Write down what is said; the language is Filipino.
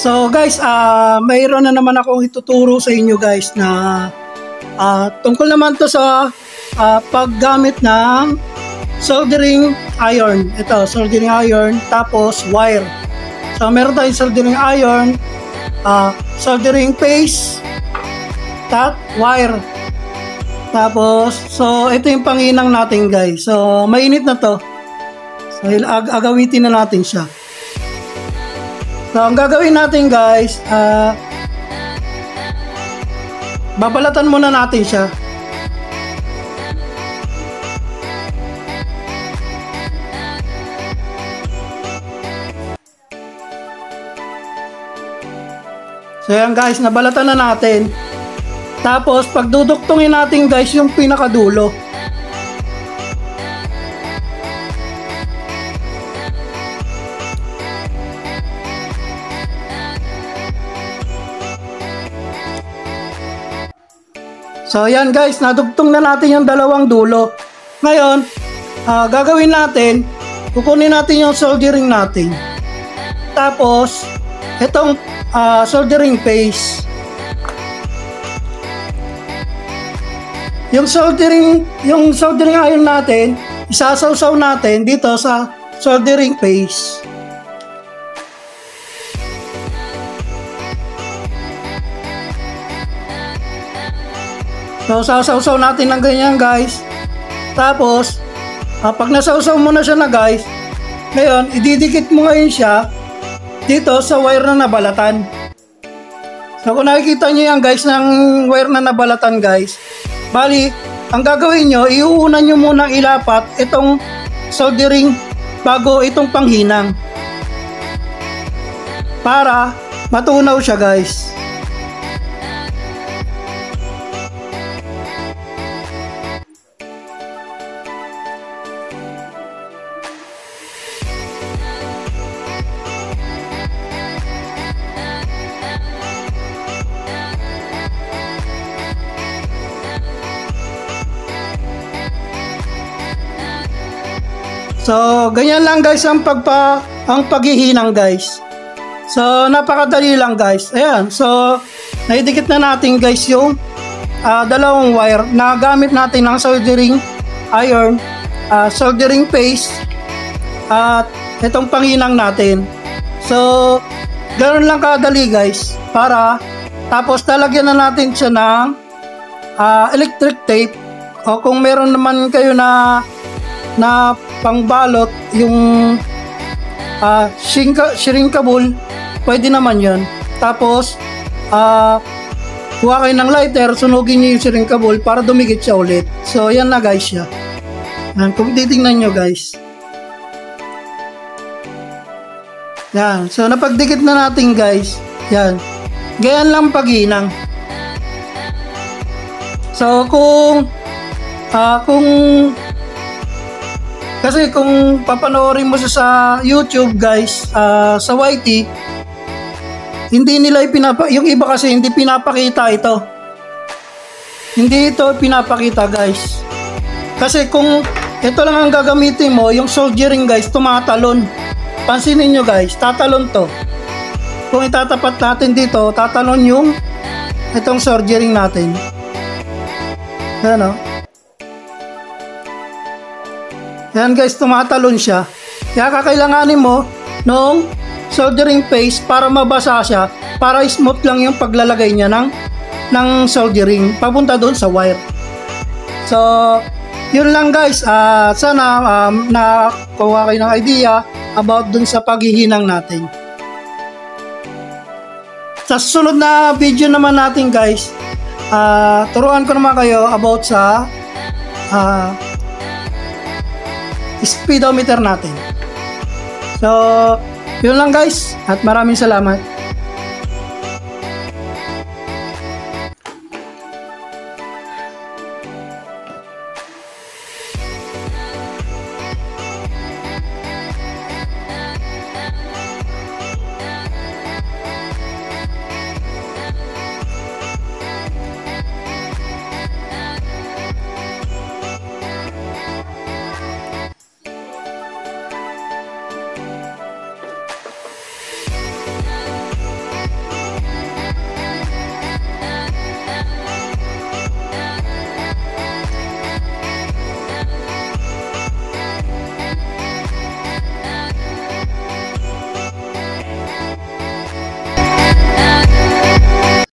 So guys, mayroon na naman akong ituturo sa inyo guys na tungkol naman to sa paggamit ng soldering iron. Ito, soldering iron, tapos wire. So meron tayong soldering iron, soldering paste, wire. Tapos, so ito yung panginang natin guys. So mainit na to. So agawitin na natin siya. So, ang gagawin natin guys, babalatan muna natin siya. So, yan guys, nabalatan na natin. Tapos, pagduduktungin natin guys yung pinakadulo. So ayan guys, nadugtong na natin yung dalawang dulo. Ngayon, gagawin natin, kukunin natin yung soldering natin. Tapos, itong soldering paste. Yung soldering iron natin, isasawsaw natin dito sa soldering paste. So, sasawsaw natin ng ganyan guys. Tapos, pag nasawsaw mo na siya na guys, ngayon, ididikit mo ngayon siya dito sa wire na nabalatan. So, kung nakikita nyo yan guys, ng wire na nabalatan guys, bali, ang gagawin nyo, iuunan nyo munang ilapat itong soldering bago itong panghinang. Para matunaw siya guys. So, ganyan lang guys ang paghihinang guys. So, napakadali lang guys. Ayan. So, naidikit na natin guys yung dalawang wire na gamit natin ng soldering iron, soldering paste, at itong panghinang natin. So, ganoon lang kadali guys. Tapos talagyan na natin siya ng electric tape. O kung meron naman kayo na pangbalot yung shrinkable, pwede naman yun. Tapos kuha kayo ng lighter, sunugin nyo yung shrinkable para dumikit siya ulit. So yan na guys siya. Yan, kung titingnan nyo guys, yan. So napagdikit na natin guys. Yan, ganyan lang paghinang. So kasi kung papanoorin mo sa YouTube guys, sa YT, hindi nila yung iba kasi hindi pinapakita ito. Hindi ito pinapakita guys. Kasi kung ito lang ang gagamitin mo, yung soldering guys, tumatalon. Pansinin nyo guys, tatalon to. Kung itatapat natin dito, tatalon yung itong soldering natin. Ayan o. Yan guys, tumatalon siya. Kaya kakailanganin mo ng soldering paste para mabasa siya, para smooth lang yung paglalagay niya ng soldering papunta doon sa wire. So, yun lang guys. Sana nakakuha kayo ng idea about doon sa paghihinang natin. Sa susunod na video naman natin guys, turuan ko naman kayo about sa speedometer natin. So, yun lang guys, at maraming salamat.